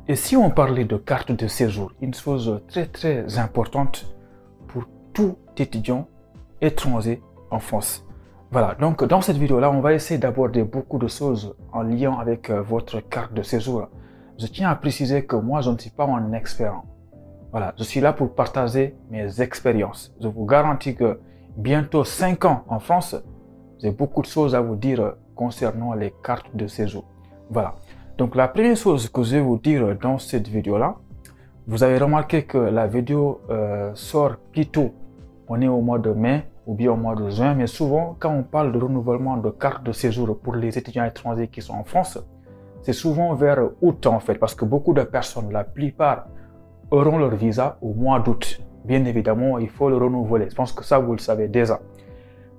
Et si on parlait de carte de séjour, une chose très importante pour tout étudiant étranger en France. Voilà, donc dans cette vidéo-là, on va essayer d'aborder beaucoup de choses en lien avec votre carte de séjour. Je tiens à préciser que moi, je ne suis pas un expert. Voilà, je suis là pour partager mes expériences. Je vous garantis que bientôt 5 ans en France, j'ai beaucoup de choses à vous dire concernant les cartes de séjour. Voilà. Donc la première chose que je vais vous dire dans cette vidéo-là, vous avez remarqué que la vidéo sort plus tôt. On est au mois de mai ou bien au mois de juin, mais souvent quand on parle de renouvellement de carte de séjour pour les étudiants étrangers qui sont en France, c'est souvent vers août en fait, parce que beaucoup de personnes, la plupart, auront leur visa au mois d'août. Bien évidemment, il faut le renouveler. Je pense que ça, vous le savez déjà.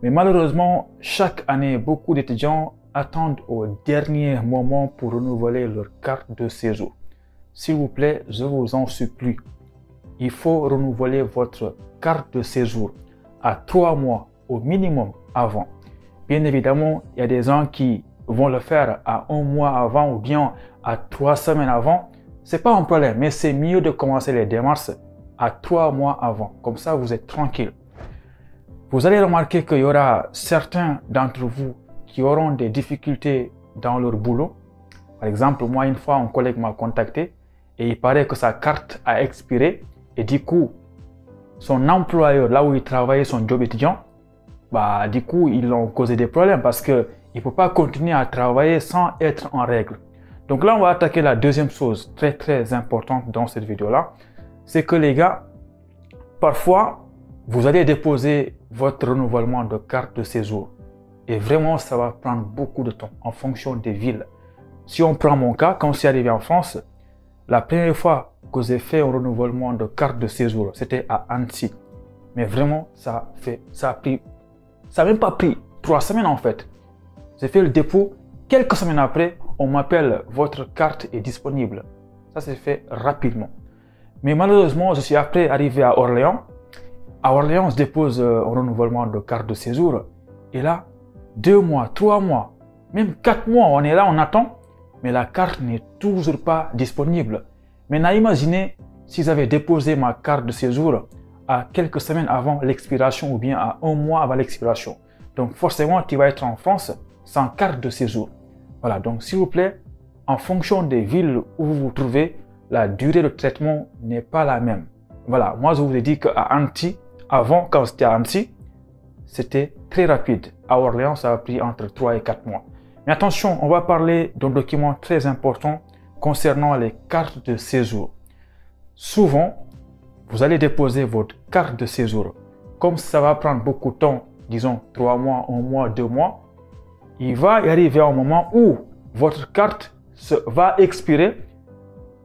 Mais malheureusement, chaque année, beaucoup d'étudiants attendent au dernier moment pour renouveler leur carte de séjour. S'il vous plaît, je vous en supplie. Il faut renouveler votre carte de séjour à 3 mois au minimum avant. Bien évidemment, il y a des gens qui vont le faire à 1 mois avant ou bien à 3 semaines avant. C'est pas un problème, mais c'est mieux de commencer les démarches à 3 mois avant. Comme ça, vous êtes tranquille. Vous allez remarquer qu'il y aura certains d'entre vous qui auront des difficultés dans leur boulot. Par exemple, moi, une fois, un collègue m'a contacté et il paraît que sa carte a expiré et du coup, son employeur, là où il travaillait son job étudiant, du coup, ils ont causé des problèmes parce qu'il ne peut pas continuer à travailler sans être en règle. Donc là, on va attaquer la deuxième chose très importante dans cette vidéo-là. C'est que les gars, parfois, vous allez déposer votre renouvellement de carte de séjour. Et vraiment, ça va prendre beaucoup de temps en fonction des villes. Si on prend mon cas, quand je suis arrivé en France, la première fois que j'ai fait un renouvellement de carte de séjour, c'était à Annecy. Mais vraiment, ça a même pas pris 3 semaines en fait. J'ai fait le dépôt. Quelques semaines après, on m'appelle, votre carte est disponible. Ça s'est fait rapidement. Mais malheureusement, je suis après arrivé à Orléans. À Orléans, je dépose un renouvellement de carte de séjour. Et là, 2 mois, 3 mois, même 4 mois, on est là, on attend. Mais la carte n'est toujours pas disponible. Maintenant, imaginez si j'avais déposé ma carte de séjour à quelques semaines avant l'expiration ou bien à 1 mois avant l'expiration. Donc forcément, tu vas être en France sans carte de séjour. Voilà, donc s'il vous plaît, en fonction des villes où vous vous trouvez, la durée de traitement n'est pas la même. Voilà, moi je vous ai dit qu'à Annecy, avant quand j'étais à Annecy, c'était très rapide. À Orléans, ça a pris entre 3 et 4 mois. Mais attention, on va parler d'un document très important concernant les cartes de séjour. Souvent, vous allez déposer votre carte de séjour. Comme ça va prendre beaucoup de temps, disons 3 mois, 1 mois, 2 mois, il va y arriver un moment où votre carte va expirer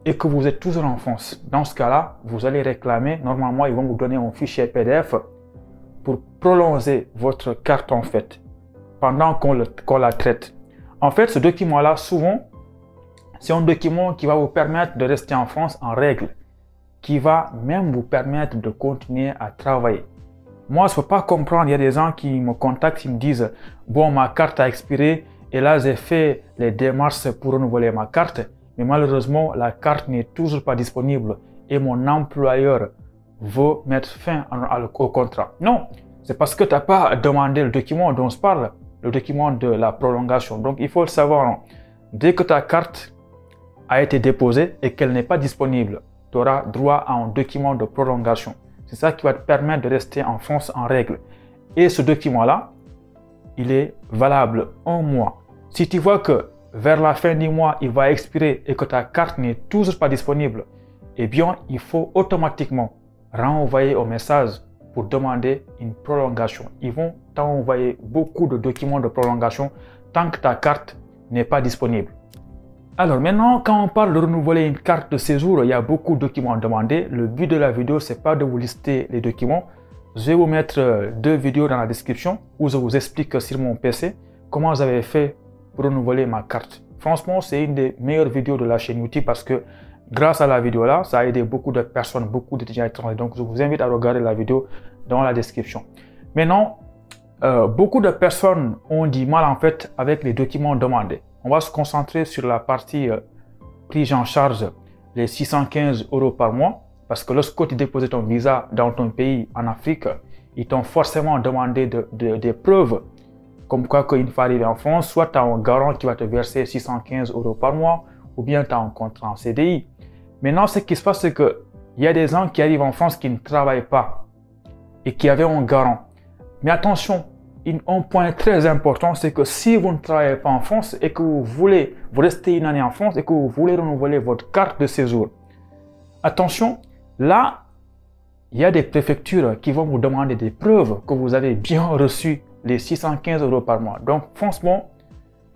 et que vous êtes toujours en France. Dans ce cas-là, vous allez réclamer, normalement, ils vont vous donner un fichier PDF pour prolonger votre carte en fait, pendant qu'on la traite. En fait, ce document-là, souvent, c'est un document qui va vous permettre de rester en France en règle, qui va même vous permettre de continuer à travailler. Moi, je ne peux pas comprendre, il y a des gens qui me contactent, qui me disent « Bon, ma carte a expiré et là, j'ai fait les démarches pour renouveler ma carte, mais malheureusement, la carte n'est toujours pas disponible et mon employeur veut mettre fin au contrat. » Non, c'est parce que tu n'as pas demandé le document dont je parle, le document de la prolongation. Donc, il faut le savoir. Dès que ta carte a été déposée et qu'elle n'est pas disponible, tu auras droit à un document de prolongation. C'est ça qui va te permettre de rester en France en règle. Et ce document-là, il est valable 1 mois. Si tu vois que vers la fin du mois, il va expirer et que ta carte n'est toujours pas disponible, eh bien, il faut automatiquement renvoyer un message pour demander une prolongation. Ils vont t'envoyer beaucoup de documents de prolongation tant que ta carte n'est pas disponible. Alors maintenant, quand on parle de renouveler une carte de séjour, il y a beaucoup de documents demandés. Le but de la vidéo, c'est pas de vous lister les documents. Je vais vous mettre 2 vidéos dans la description où je vous explique sur mon PC comment j'avais fait pour renouveler ma carte. Franchement, c'est une des meilleures vidéos de la chaîne YouTube parce que grâce à la vidéo là, ça a aidé beaucoup de personnes, beaucoup d'étudiants étrangers. Donc, je vous invite à regarder la vidéo dans la description. Maintenant, beaucoup de personnes ont du mal en fait avec les documents demandés. On va se concentrer sur la partie prise en charge les 615 € par mois, parce que lorsque tu déposes ton visa dans ton pays en Afrique, ils t'ont forcément demandé des preuves, comme quoi qu'une fois arrivé en France, soit tu as un garant qui va te verser 615 € par mois, ou bien tu as un contrat en CDI. Maintenant, ce qui se passe, c'est qu'il y a des gens qui arrivent en France qui ne travaillent pas et qui avaient un garant. Mais attention, un point très important, c'est que si vous ne travaillez pas en France et que vous restez une année en France et que vous voulez renouveler votre carte de séjour, attention, là, il y a des préfectures qui vont vous demander des preuves que vous avez bien reçu les 615 € par mois. Donc, franchement,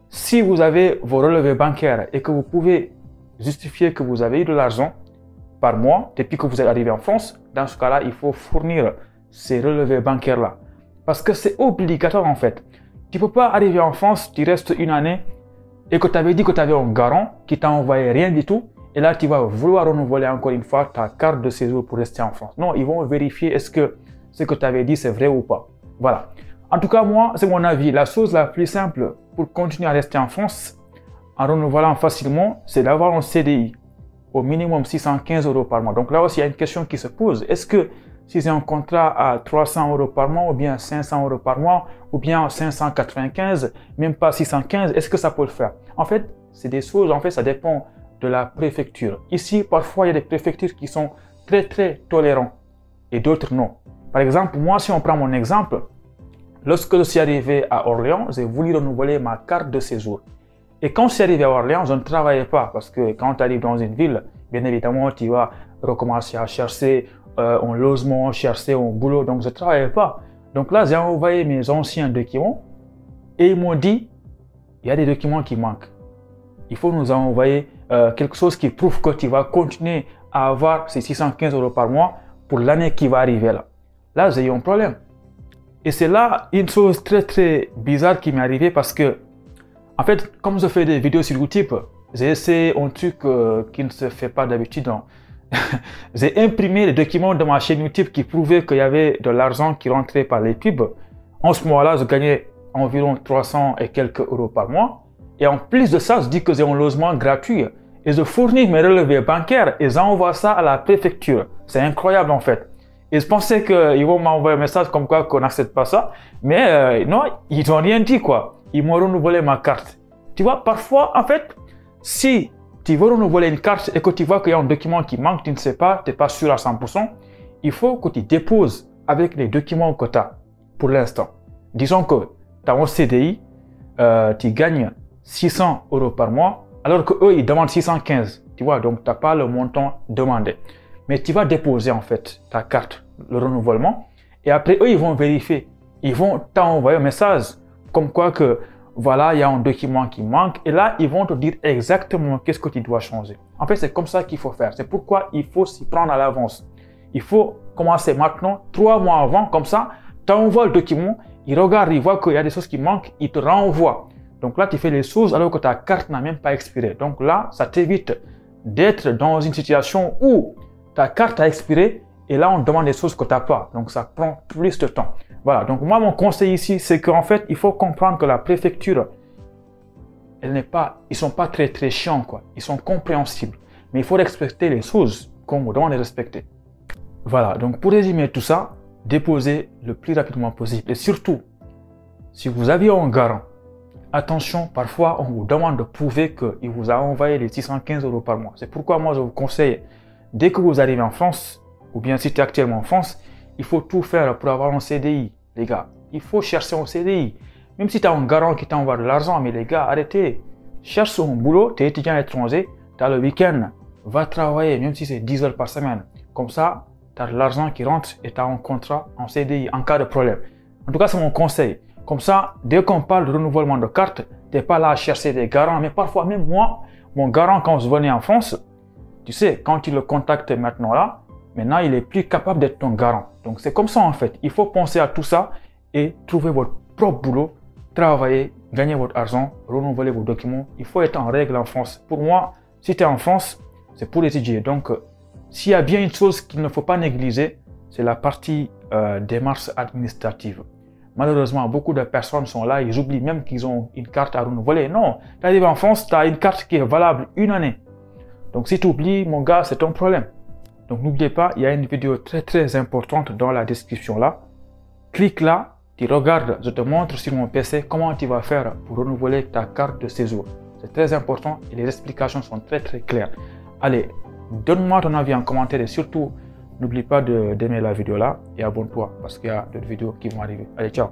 si vous avez vos relevés bancaires et que vous pouvez justifier que vous avez eu de l'argent par mois depuis que vous êtes arrivé en France, dans ce cas-là, il faut fournir ces relevés bancaires-là. Parce que c'est obligatoire en fait. Tu ne peux pas arriver en France, tu restes une année et que tu avais dit que tu avais un garant qui t'a envoyé rien du tout. Et là, tu vas vouloir renouveler encore une fois ta carte de séjour pour rester en France. Non, ils vont vérifier est-ce que ce que tu avais dit c'est vrai ou pas. Voilà. En tout cas, moi, c'est mon avis. La chose la plus simple pour continuer à rester en France en renouvelant facilement, c'est d'avoir un CDI. Au minimum 615 € par mois. Donc là aussi, il y a une question qui se pose. Est-ce que si c'est un contrat à 300 € par mois, ou bien 500 € par mois, ou bien 595, même pas 615, est-ce que ça peut le faire? En fait, c'est des choses, en fait, ça dépend de la préfecture. Ici, parfois, il y a des préfectures qui sont très tolérants et d'autres non. Par exemple, moi, si on prend mon exemple, lorsque je suis arrivé à Orléans, j'ai voulu renouveler ma carte de séjour. Et quand je suis arrivé à Orléans, je ne travaillais pas parce que quand tu arrives dans une ville, bien évidemment, tu vas recommencer à chercher un logement, chercher un boulot. Donc, je ne travaillais pas. Donc là, j'ai envoyé mes anciens documents et ils m'ont dit, il y a des documents qui manquent. Il faut nous envoyer quelque chose qui prouve que tu vas continuer à avoir ces 615 € par mois pour l'année qui va arriver là. Là, j'ai eu un problème. Et c'est là une chose très bizarre qui m'est arrivée parce que, en fait, comme je fais des vidéos sur YouTube, j'ai essayé un truc qui ne se fait pas d'habitude. J'ai imprimé les documents de ma chaîne YouTube qui prouvaient qu'il y avait de l'argent qui rentrait par les pubs. En ce mois-là, je gagnais environ 300 et quelques € par mois. Et en plus de ça, je dis que j'ai un logement gratuit. Et je fournis mes relevés bancaires et j'envoie ça à la préfecture. C'est incroyable en fait. Et je pensais qu'ils vont m'envoyer un message comme quoi qu'on n'accepte pas ça. Mais non, ils n'ont rien dit quoi. Ils m'ont renouvelé ma carte. Tu vois, parfois, en fait, si tu veux renouveler une carte et que tu vois qu'il y a un document qui manque, tu ne sais pas, tu n'es pas sûr à 100%, il faut que tu déposes avec les documents que tu as pour l'instant. Disons que tu as un CDI, tu gagnes 600 € par mois, alors qu'eux, ils demandent 615. Tu vois, donc tu n'as pas le montant demandé. Mais tu vas déposer en fait ta carte, le renouvellement, et après, eux, ils vont vérifier. Ils vont t'envoyer un message comme quoi que voilà, il y a un document qui manque et là, ils vont te dire exactement qu'est-ce que tu dois changer. En fait, c'est comme ça qu'il faut faire. C'est pourquoi il faut s'y prendre à l'avance. Il faut commencer maintenant, 3 mois avant, comme ça, tu envoies le document, ils regardent, ils voient qu'il y a des choses qui manquent, ils te renvoient. Donc là, tu fais les choses alors que ta carte n'a même pas expiré. Donc là, ça t'évite d'être dans une situation où ta carte a expiré et là, on te demande des choses que tu n'as pas. Donc, ça prend plus de temps. Voilà. Donc, moi, mon conseil ici, c'est qu'en fait, il faut comprendre que la préfecture, ils ne sont pas très chiants, quoi. Ils sont compréhensibles. Mais il faut respecter les choses qu'on vous demande de respecter. Voilà. Donc, pour résumer tout ça, déposez le plus rapidement possible. Et surtout, si vous aviez un garant, attention, parfois, on vous demande de prouver qu'il vous a envoyé les 615 € par mois. C'est pourquoi moi, je vous conseille, dès que vous arrivez en France, ou bien si tu es actuellement en France, il faut tout faire pour avoir un CDI, les gars. Il faut chercher un CDI. Même si tu as un garant qui t'envoie de l'argent, mais les gars, arrêtez. Cherche un boulot, tu es étudiant étranger, tu as le week-end, va travailler, même si c'est 10 heures par semaine. Comme ça, tu as de l'argent qui rentre et tu as un contrat en CDI en cas de problème. En tout cas, c'est mon conseil. Comme ça, dès qu'on parle de renouvellement de carte, tu n'es pas là à chercher des garants. Mais parfois, même moi, mon garant, quand je venais en France, tu sais, quand tu le contactes maintenant là, maintenant, il est plus capable d'être ton garant. Donc, c'est comme ça en fait. Il faut penser à tout ça et trouver votre propre boulot, travailler, gagner votre argent, renouveler vos documents. Il faut être en règle en France. Pour moi, si tu es en France, c'est pour étudier. Donc, s'il y a bien une chose qu'il ne faut pas négliger, c'est la partie démarche administrative. Malheureusement, beaucoup de personnes sont là, ils oublient même qu'ils ont une carte à renouveler. Non, tu arrives en France, tu as une carte qui est valable une année. Donc si tu oublies, mon gars, c'est ton problème. Donc n'oubliez pas, il y a une vidéo très importante dans la description là. Clique là, tu regardes, je te montre sur mon PC comment tu vas faire pour renouveler ta carte de séjour. C'est très important et les explications sont très claires. Allez, donne-moi ton avis en commentaire et surtout, n'oublie pas d'aimer la vidéo là et abonne-toi parce qu'il y a d'autres vidéos qui vont arriver. Allez, ciao!